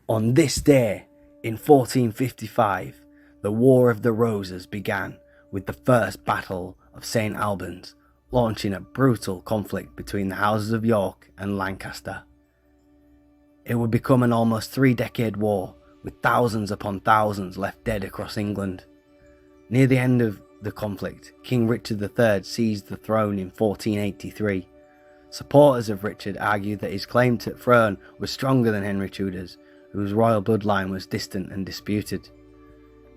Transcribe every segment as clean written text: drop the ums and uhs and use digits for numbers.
On this day, in 1455, the War of the Roses began with the First Battle of St. Albans, launching a brutal conflict between the houses of York and Lancaster. It would become an almost 3-decade war, with thousands upon thousands left dead across England. Near the end of the conflict, King Richard III seized the throne in 1483. Supporters of Richard argued that his claim to the throne was stronger than Henry Tudor's, whose royal bloodline was distant and disputed.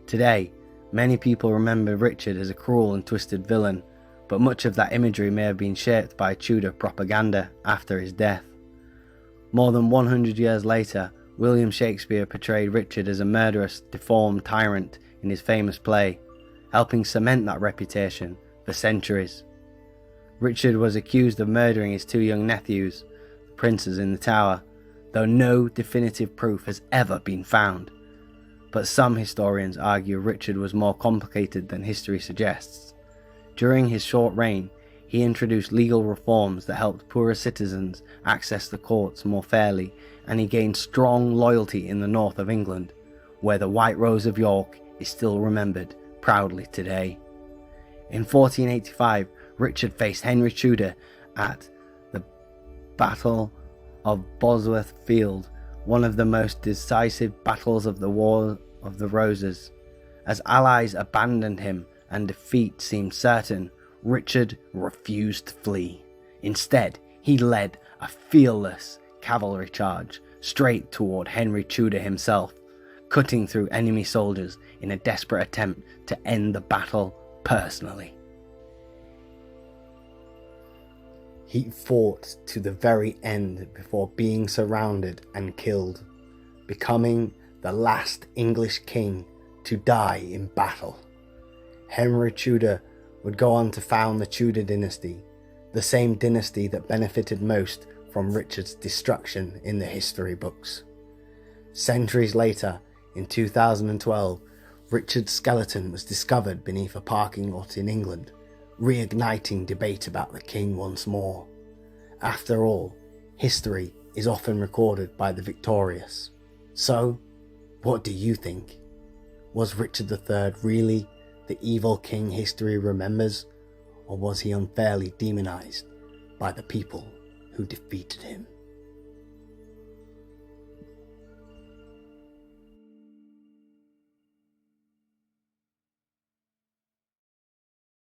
Today, many people remember Richard as a cruel and twisted villain, but much of that imagery may have been shaped by Tudor propaganda after his death. More than 100 years later, William Shakespeare portrayed Richard as a murderous, deformed tyrant in his famous play, helping cement that reputation for centuries. Richard was accused of murdering his 2 young nephews, the princes in the Tower, though no definitive proof has ever been found. But some historians argue Richard was more complicated than history suggests. During his short reign, he introduced legal reforms that helped poorer citizens access the courts more fairly, and he gained strong loyalty in the north of England, where the White Rose of York is still remembered proudly today. In 1485, Richard faced Henry Tudor at the Battle of Bosworth Field, one of the most decisive battles of the War of the Roses. As allies abandoned him and defeat seemed certain, Richard refused to flee. Instead, he led a fearless cavalry charge straight toward Henry Tudor himself, cutting through enemy soldiers in a desperate attempt to end the battle personally. He fought to the very end before being surrounded and killed, becoming the last English king to die in battle. Henry Tudor would go on to found the Tudor dynasty, the same dynasty that benefited most from Richard's destruction in the history books. Centuries later, in 2012, Richard's skeleton was discovered beneath a parking lot in England, reigniting debate about the king once more. After all, history is often recorded by the victorious. So, what do you think? Was Richard III really the evil king history remembers, or was he unfairly demonized by the people who defeated him?